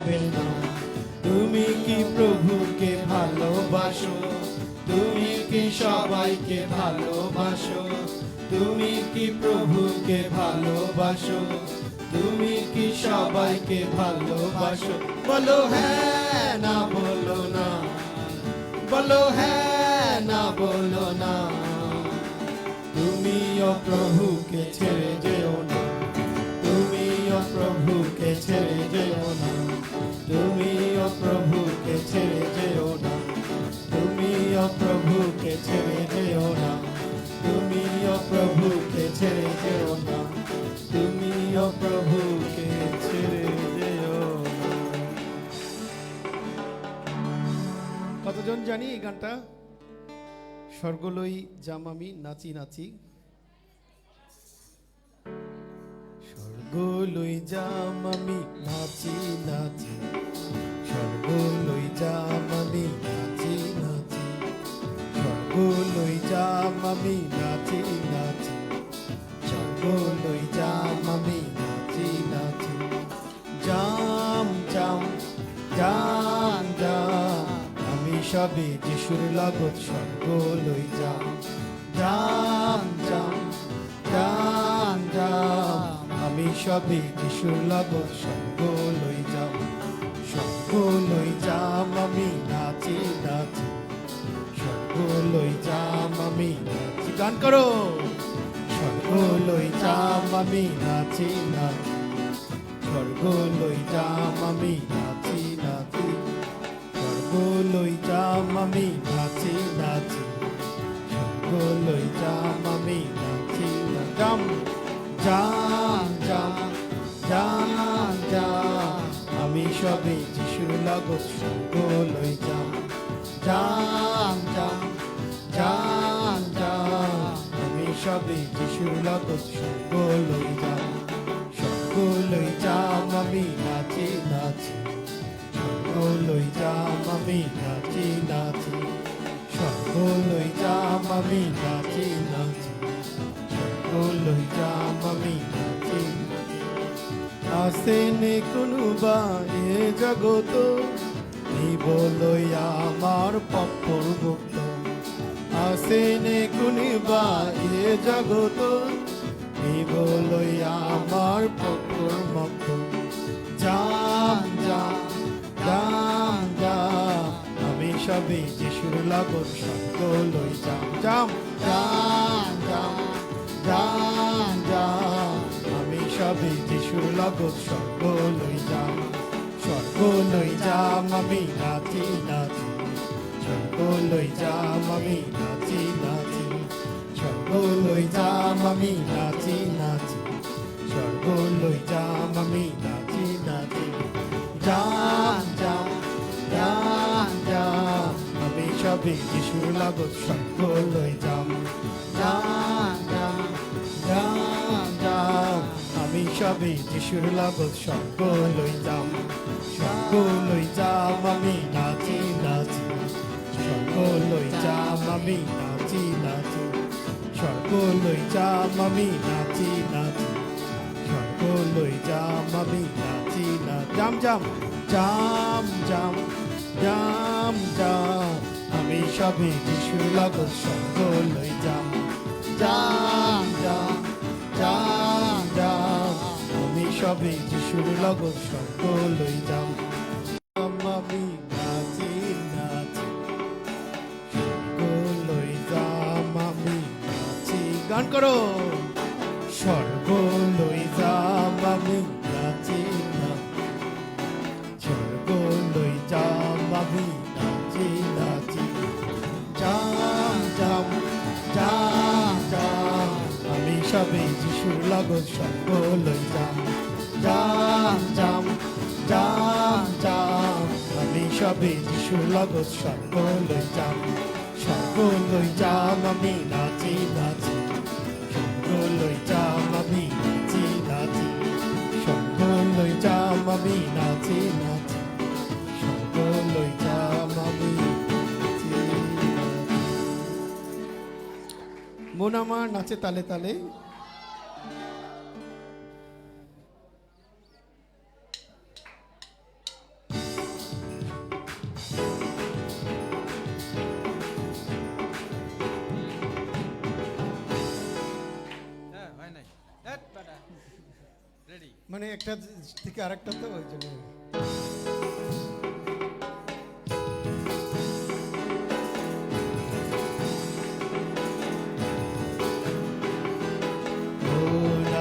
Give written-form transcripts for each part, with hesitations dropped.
না। তুমি কি প্রভুকে ভালোবাসো? তুমি কি সবাইকে ভালোবাসো? তুমি কি প্রভুকে ভালোবাসো? তুমি কি সবাইকে ভালোবাসো? বলো হ্যাঁ না বলো না, বলো হ্যাঁ না বলো না। তুমিও প্রভুকে ছেড়ে যেও না, তুমিও প্রভুকে ছেড়ে যেও না, তুমিও প্রভুকে ছেড়ে যেও না, তুমিও প্রভুকে ছেড়ে যেও না, তুমিও প্রভুকে ছেড়ে যেও না, তুমিও প্রভুকে ছেড়ে যেও না। কতজন জানি এই গানটা? স্বর্গলই যাম আমি নাচি নাচি, স্বর্গলই যাম আমি নাচি নাচি, স্বর্গলই যাম আমি নাচি নাচি, স্বর্গলই যাম আমি নাচি নাচি, স্বর্গলই যাম আমি নাচি নাচি। যাম যাম যাম যাম, আমি সবে যিশুর লগত স্বর্গলই যাম। যাম যাম যাম যাম, আমি সবে যিশুর লগত স্বর্গলই যাম। স্বর্গলই যাম আমি নাচি নাচি, স্বর্গলই যাম আমি নাচি। গান করো। স্বর্গলই যাম আমি নাচি নাচি, স্বর্গলই যাম আমি নাচি নাচি, স্বর্গলই যাম আমি নাচি নাচি, স্বর্গলই যাম আমি নাচি নাচি। যাম যাম যাম যাম যাম, আমি সবে যিশুর লগত স্বর্গলই যাম। যাম যাম যাম যাম, আমি সবে যিশুর লগত স্বর্গলই যাম। স্বর্গলই যাম আমি নাচি নাচি, স্বর্গলই যাম আমি নাচি নাচি, স্বর্গলই যাম আমি নাচি নাচি, স্বর্গলই যাম আমি নাচি। আসেনে কোনোবা এ জগত, নিবলৈ আমার পপর গুপ্ত। আসেনে কোনোবা এ জগত, নিবলৈ আমার পপর মুক্ত। যাম যাম যাম যাম, আমি সবে যিশুর লগত স্বর্গলই যাম। যাম যাম যাম যাম যাম, আমি সবে যিশুর লগত স্বর্গলই যাম। স্বর্গলই যাম আমি নাচি নাচি, স্বর্গলই যাম আমি নাচি নাচি, স্বর্গলই যাম আমি নাচি নাচি, স্বর্গলই যাম আমি নাচি নাচি। যাম যাম যাম যাম, আমি সবে যিশুর লগত স্বর্গলই যাম। যাম যাম যাম যাম, আমি সবে যিশুর লগত স্বর্গলই যাম। স্বর্গলই যাম আমি নাচি নাচি, স্বর্গলই যাম আমি নাচি নাচি, স্বর্গলই যাম আমি নাচি নাচি, স্বর্গলই যাম আমি নাচি নাচি। যাম যাম যাম যাম যাম যাম, আমি সবে যিশুর লগত স্বর্গলই যাম। যাম যাম যাম যাম, আমি সবে যিশুর লগত স্বর্গলই যাম। আমি নাচি নাচি, স্বর্গলই যাম আমি নাচি। গান করো। স্বর্গলই যাম আমি নাচি নাচি, স্বর্গলই যাম আমি নাচি নাচি। যাম যাম যাম যাম, আমি সবে যিশুর লগত স্বর্গলই যাম। যাম যাম যাম যাম, আমি সবে যিশুর লগত স্বর্গলই যাম। স্বর্গলই যাম আমি নাচি নাচি, স্বর্গলই যাম আমি নাচি নাচি, স্বর্গলই যাম আমি নাচি নাচি, স্বর্গলই যাম আমি নাচি নাচি। মন আমার নাচে তালে তালে। মানে একটা থেকে আরেকটা তো ওই জন্য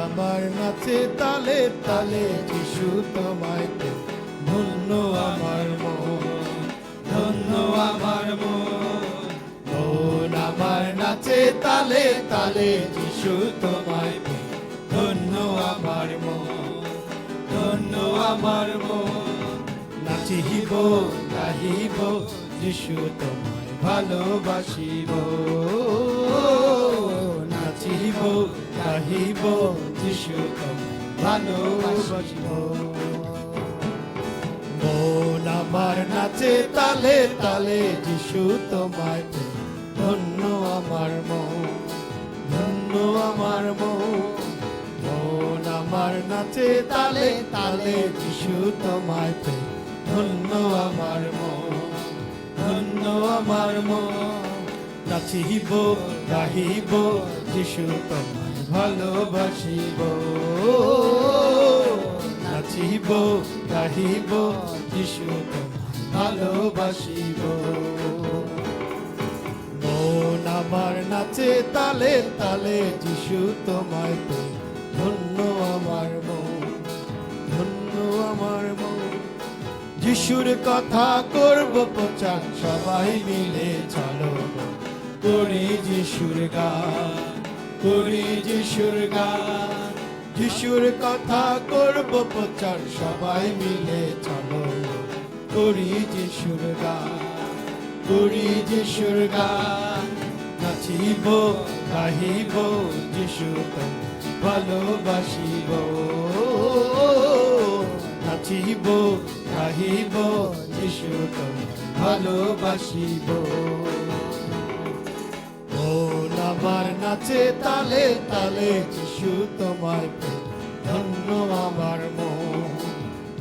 আমার নাচে তালে তালে যিশু তোমায় পেয়ে ধন্য আমার মন, ধন্য আমার মন আমার নাচে তালে তালে যিশু তোমায় পেয়ে ধন্য আমার মন, ধন্য আমার মন নাচিব গাহিব যিশু তোমায় ভালোবাসিব, নাচিব গাহিব যিশু তোমায় ভালোবাসিব। মন আমার নাচে তালে তালে যিশু তোমায় পেয়ে ধন্য আমার মন, ধন্য আমার মন মন আমার নাচে তালে তালে যিশু তোমায় পেয়ে ধন্য আমার মন, ধন্য আমার মন নাচিব গাহিব যিশু তোমায় ভালোবাসিব, নাচিব গাহিব যিশু তোমায় ভালোবাসিব। মন আমার নাচে তালে তালে যিশু তোমায় পেয়ে ধন্য আমার মন, ধন্য আমার মন যিশুর কথা করব প্রচার সবাই মিলে চলো করি যিশুর গান, করি যিশুর গান যিশুর কথা করব প্রচার সবাই মিলে চলো করি যিশুর গান, করি যিশুর গান নাচিব গাহিব যিশু তোমায় ভালোবাসিব, নাচিব গাহিব যিশু তোমায় ভালোবাসিব। মন আমার নাচে তালে তালে যিশু তোমায় পেয়ে ধন্য আমার মন,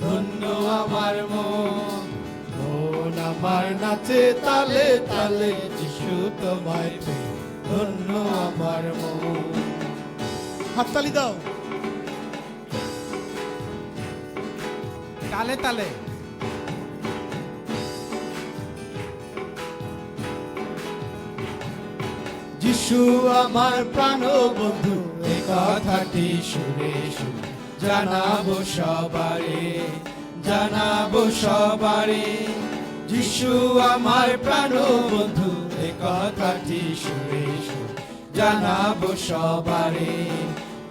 ধন্য আমার মন মন আমার নাচে তালে তালে যিশু তোমায় পেয়ে ধন্য আমার মন। হাততালি দাও তালে তালে। যিশু আমার প্রাণ বন্ধু এই কথাটি সুরে সুরে জানাবো সবারে, জানাবো সবারে যিশু আমার প্রাণ বন্ধু এই কথাটি সুরে সুরে জানাবো সবারে,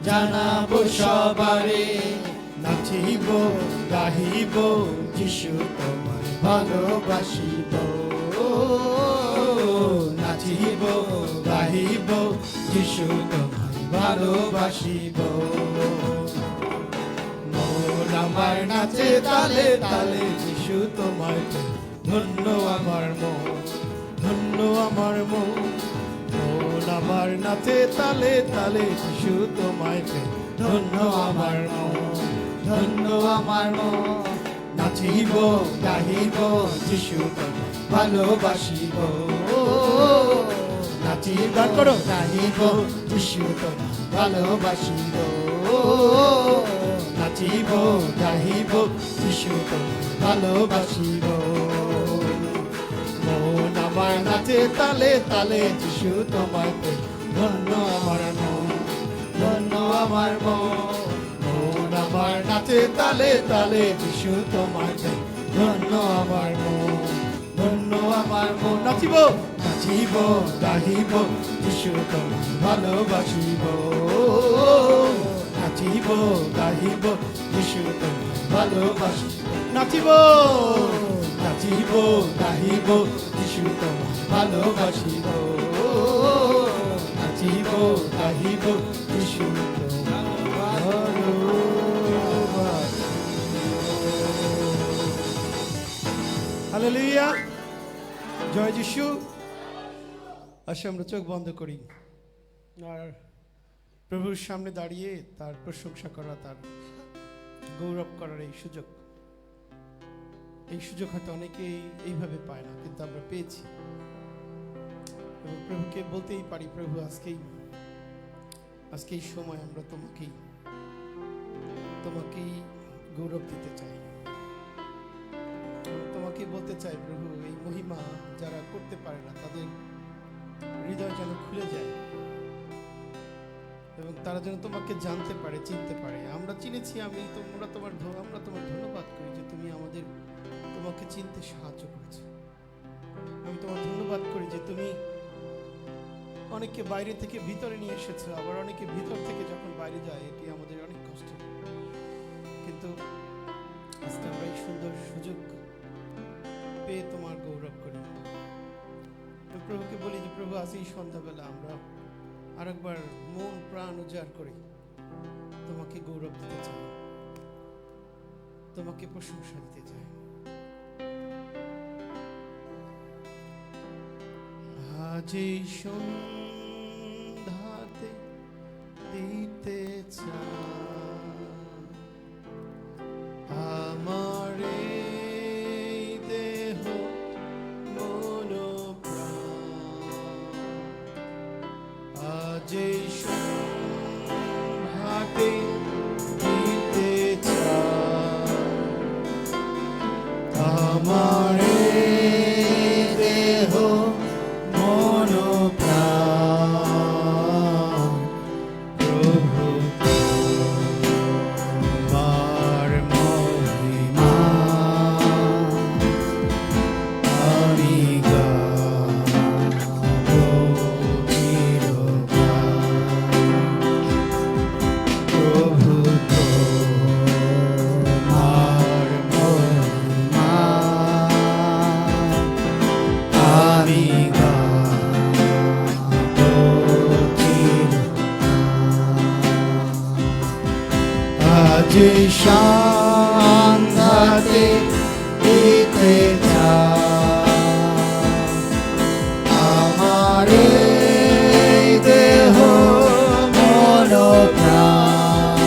জানাবো সবারে নাচিব গাহিব যিশু তোমায় ভালোবাসিব, নাচিব গাহিব যিশু তোমায় ভালোবাসিব। মন আমার নাচে তালে তালে যিশু তোমায় পেয়ে ধন্য আমার মন, ধন্য আমার মন মন আমার নাচে তালে তালে যিশু তোমায় পেয়ে ধন্য আমার মন, ধন্য আমার মন নাচিব গাহিব যিশু তোমায় ভালোবাসিব, নাচিব গান করো গাহিব যিশু তোমায় ভালোবাসিব, নাচিব গাহিব যিশু তোমায় ভালোবাসিব। মন আমার নাচে তালে তালে যিশু তোমায় পেয়ে ধন্য আমার মন, ধন্য আমার মন মন আমার নাচে তালে তালে যিশু তোমায় পেয়ে ধন্য আমার মন, ধন্য আমার মন নাচিব, নাচিব গাহিব যিশু তোমায় ভালোবাসিব, নাচিব গাহিব যিশু তোমায় ভালোবাসিব, নাচিব নাচিব গাহিব যিশু তোমায় ভালোবাসিব, নাচিব গাহিব যিশু তোমায় ভালোবাসিব। হালেলুয়া, জয় যিশু। আসে আমরা চোখ বন্ধ করি আর প্রভুর সামনে দাঁড়িয়ে তার প্রশংসা করা, তার গৌরব করার এই সুযোগ হয়তো অনেকেই এইভাবে পায় না, কিন্তু আমরা পেয়েছি এবং প্রভুকে বলতেই পারি, প্রভু আজকেই সময় আমরা তোমাকেই তোমাকেই গৌরব দিতে চাই, তোমাকেই বলতে চাই প্রভু, এই মহিমা যারা করতে পারে না তাদের হৃদয় যেন খুলে যায় এবং তারা যেন তোমাকে জানতে পারে, চিনতে পারে। আমরা চিনেছি, আমরা তোমার ধন্যবাদ করি যে তুমি আমাদের তোমাকে চিনতে সাহায্য করেছো। আমি তোমার ধন্যবাদ করি যে তুমি অনেককে বাইরে থেকে ভিতরে নিয়ে এসেছো, আবার অনেকে ভিতর থেকে যখন বাইরে যায় এটি আমাদের অনেক কষ্ট, কিন্তু আজকে আমরা এই সুন্দর সুযোগ পেয়ে তোমার গৌরব করি। প্রভুকে বলি যে প্রভু, আজ এই সন্ধ্যাবেলা আমরা আরেকবার মন প্রাণ উজাড় করে তোমাকে গৌরব দিতে চাই, তোমাকে প্রশংসা দিতে চাই। আজ এই সন্ধ্যাতে দিতে চাই আমার এই দেহ মন প্রাণ, আজ এই সন্ধ্যাতে দিতে চাই আমার এই দেহ মন প্রাণ। প্রভু তোমার মহিমা আমি গাবো চিরকাল। প্রভু তোমার মহিমা আমি আজ সন্ধ্যাতে দিতে চাই আমার এই দেহ মন প্রাণ,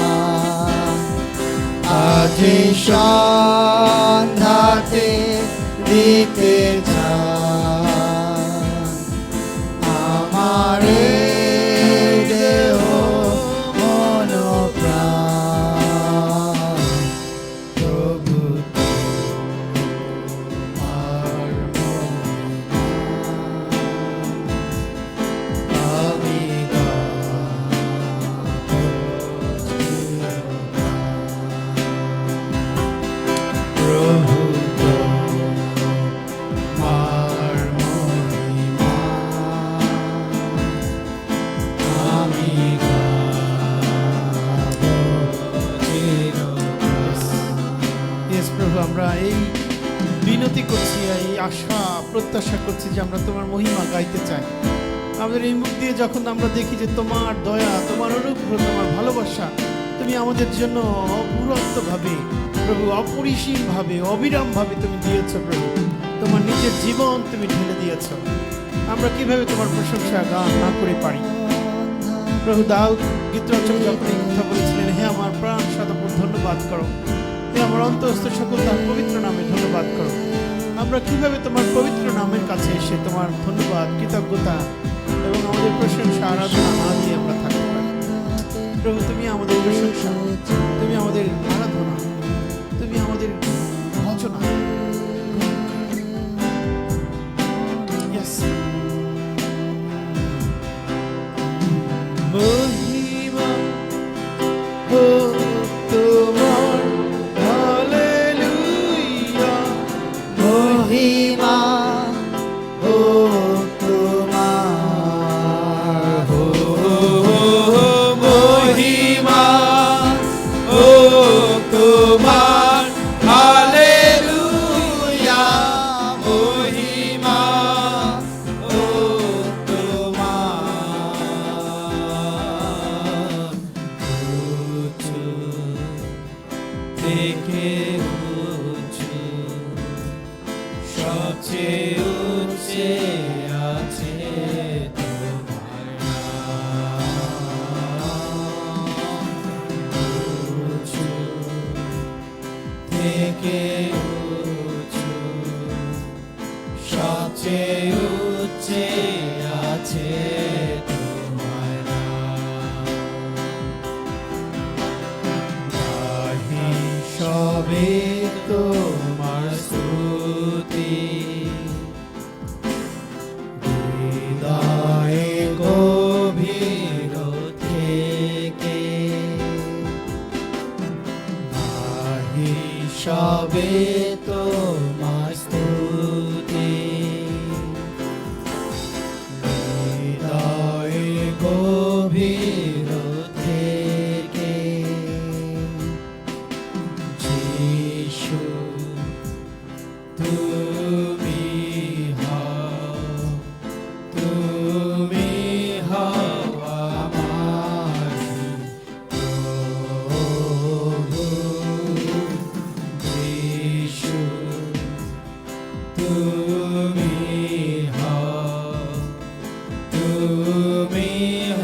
আজ সন্ধ্যাতে দিতে চাই আমার এই দেহ মন প্রাণ। প্রভু তোমার মহিমা আমি গাবো চিরকাল। প্রভু তোমার মহিমা আমি গাবো চিরকাল। ইয়েস প্রভু, আমরা এই বিনতি করছি, এই আশা প্রত্যাশা করছি যে আমরা তোমার মহিমা গাইতে চাই। আমাদের এই মুখ দিয়ে যখন আমরা দেখি যে তোমার দয়া, তোমার অনুগ্রহ, তোমার ভালোবাসা তুমি আমাদের জন্য অফুরন্তভাবে প্রভু, অপরিসীমভাবে, অবিরামভাবে তুমি দিয়েছ প্রভু, তোমার নিজের জীবন তুমি ঢেলে দিয়েছ, আমরা কিভাবে তোমার প্রশংসা গান না করে পারি। প্রভু দাউদ গীতরচক যখন এই কথা বলেছিলেন, হে আমার প্রাণ সদাপ্রভু ধন্যবাদ করো, হে আমার অন্তঃস্থ সকল তার পবিত্র নামে ধন্যবাদ করো। আমরা কিভাবে তোমার পবিত্র নামের কাছে এসে তোমার ধন্যবাদ, কৃতজ্ঞতা এবং আমাদের প্রশংসা আরাধনা না দিয়ে আমরা থাকতে পারি। প্রভু তুমি আমাদের প্রশংসা, তুমি আমাদের আরাধনা, তুমি আমাদের ভজনা। Yes. মহিমা হোক তোমার, হালেলুয়া। মহিমা হোক তোমার, মহিমা হোক তোমার, হালেলুয়া। মহিমা হোক তোমার, উঁচু থেকে উঁচু, সবচেয়ে উঁচে আছে তোমার নাম। উঁচু থেকে উঁচু, সবচেয়ে উঁচে আছে তোমার নাম। স্তুতি হৃদয়ে গভীর থেকে হিসাবে তোমার স্তুতি হৃদয়ে গভীর থেকে যিশু তুমি হও আমার প্রভু যিশু তুমি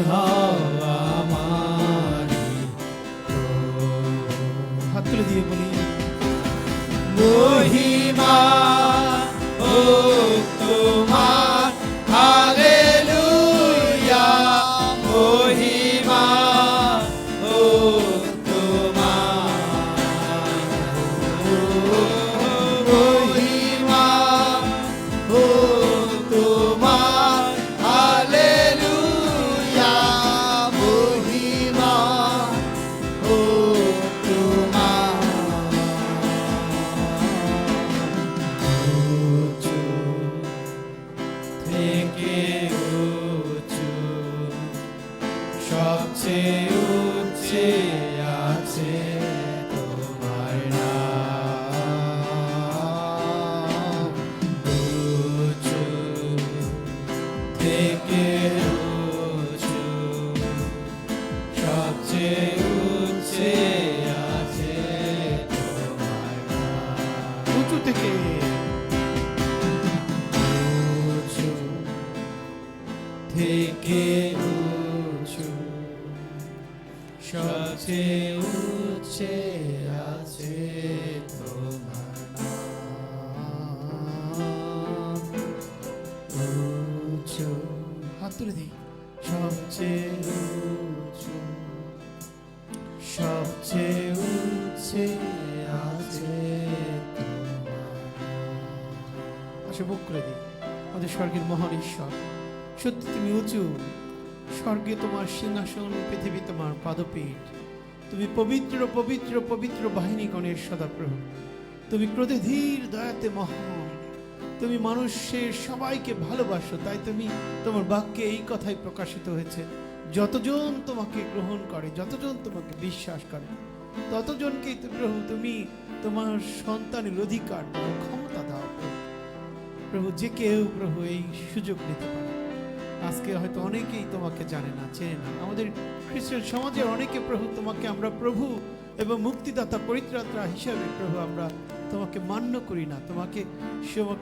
হও আমার প্রভু। হাত তুলে দিয়ে বলি মহিমা ও তোমার হালেলুয়া মহিমা ও তোমার মহিমা ও তোমার হালেলুয়া মহিমা ও তোমার উঁচু থেকে উঁচু সবচেয়ে উচ্চে আছে তোমার নাম উঁচু থেকে উঁচু সবচেয়ে উচ্চে আছে তোমার নাম উঁচু থেকে উঁচু থেকে উঁচু সবচেয়ে উচ্চে আছে তোমার নাম উঁচু হাত তুলে দিই সবচেয়ে উঁচু সবচেয়ে উচ্চে আছে তোমার আসে বুক করে দিই আমাদের স্বর্গের মহান ঈশ্বর, সত্যি তুমি উঁচু, স্বর্গে তোমার সিংহাসন, পৃথিবী তোমার পাদপীঠ, তুমি পবিত্র পবিত্র পবিত্র বাহিনীগণের সদাপ্রভু, তুমি ক্রোধে ধীর, দয়াতে মহান, তুমি মানুষের সবাইকে ভালোবাসো, তাই তুমি তোমার বাক্যে এই কথাই প্রকাশিত হয়েছে, যতজন তোমাকে গ্রহণ করে, যতজন তোমাকে বিশ্বাস করে, ততজনকেই তো প্রভু তুমি তোমার সন্তানের অধিকার দাও, ক্ষমতা দাও প্রভু। প্রভু যে কেউ প্রভু এই সুযোগ নিতে পারে। আজকে হয়তো অনেকেই তোমাকে জানে না, চেনে না, আমাদের খ্রিস্টান সমাজের অনেকে প্রভু তোমাকে আমরা প্রভু এবং মুক্তিদাতা পরিত্রাতা হিসাবে প্রভু আমরা তোমাকে মান্য করি না,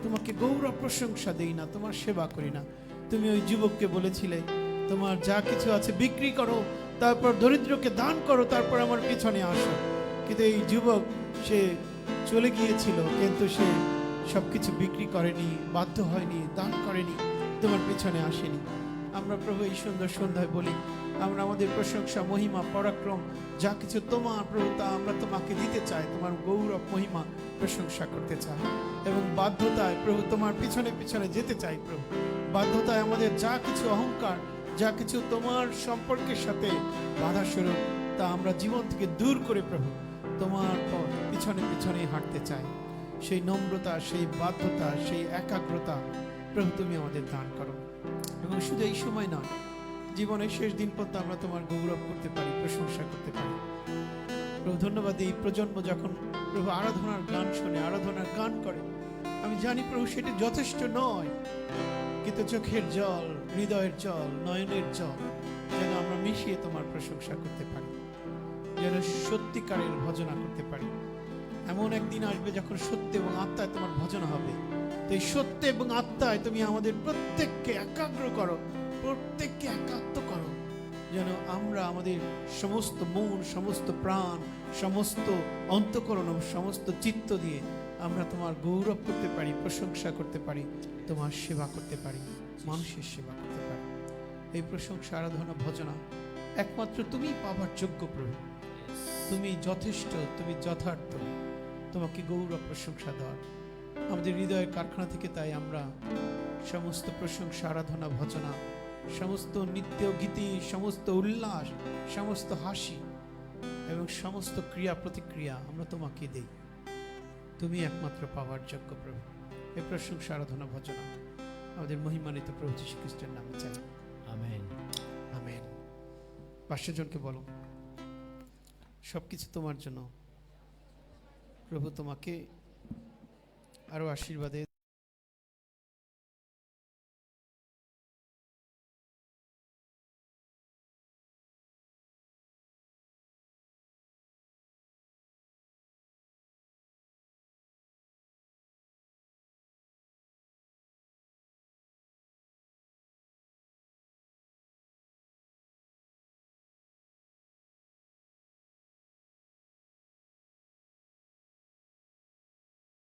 তোমাকে গৌরব প্রশংসা দেই না, তোমার সেবা করি না। তুমি ওই যুবককে বলেছিলে তোমার যা কিছু আছে বিক্রি করো, তারপর দরিদ্রকে দান করো, তারপর আমার পিছনে আসো। কিন্তু এই যুবক সে চলে গিয়েছিল, কিন্তু সে সবকিছু বিক্রি করেনি, বাধ্য হয়নি, দান করেনি, তোমার পিছনে আসেনি। আমরা প্রভু এই সুন্দর সন্ধ্যায় বলি আমরা আমাদের প্রশংসা, মহিমা, পরাক্রম যা কিছু তোমার প্রভু তা আমরা তোমাকে দিতে চাই, তোমার গৌরব মহিমা প্রশংসা করতে চাই এবং বাধ্যতায় প্রভু তোমার পিছনে পিছনে যেতে চাই প্রভু। বাধ্যতায় আমাদের যা কিছু অহংকার, যা কিছু তোমার সম্পর্কের সাথে বাধা স্বরূপ তা আমরা জীবন থেকে দূর করে প্রভু তোমার পর পিছনে পিছনে হাঁটতে চাই। সেই নম্রতা, সেই বাধ্যতা, সেই একাগ্রতা প্রভু তুমি আমাদের দান করো এবং শুধু এই সময় নয়, জীবনের শেষ দিন পর্যন্ত আমরা তোমার গৌরব করতে পারি, প্রশংসা করতে পারি। প্রভু ধন্যবাদ, এই প্রজন্ম যখন প্রভু আরাধনার গান শোনে, আরাধনার গান করে, আমি জানি প্রভু সেটি যথেষ্ট নয়, কিন্তু চোখের জল, হৃদয়ের জল, নয়নের জল যেন আমরা মিশিয়ে তোমার প্রশংসা করতে পারি, যেন সত্যিকারের ভজনা করতে পারি। এমন একদিন আসবে যখন সত্য এবং আত্মায় তোমার ভজনা হবে। তো এই সত্য এবং আত্মায় তুমি আমাদের প্রত্যেককে একাগ্র করো, প্রত্যেককে একাত্ম করো, যেন আমরা আমাদের সমস্ত মন, সমস্ত প্রাণ, সমস্ত অন্তঃকরণ, সমস্ত চিত্ত দিয়ে আমরা তোমার গৌরব করতে পারি, প্রশংসা করতে পারি, তোমার সেবা করতে পারি, মানুষের সেবা করতে পারি। এই প্রশংসা, আরাধনা, ভজনা একমাত্র তুমি পাবার যোগ্য প্রভু। তুমি যথেষ্ট, তুমি যথার্থ, তোমাকে গৌরব প্রশংসা দেওয়ার আমাদের হৃদয়ের কারখানা থেকে তাই আমরা সমস্ত প্রশংসা আরাধনা ভজনা, সমস্ত নৃত্য গীতি, সমস্ত উল্লাস, সমস্ত হাসি এবং সমস্ত ক্রিয়া প্রতিক্রিয়া আমরা তোমাকে দেই। তুমি একমাত্র পাওয়ার যোগ্য প্রভু। এই প্রশংসা আরাধনা ভজনা আমাদের মহিমান্বিত প্রভু যীশু খ্রিস্টের নামে চাই, আমেন। আমেন। 500 জনকে বলো, সবকিছু তোমার জন্য। প্রভু তোমাকে আরো আশীর্বাদে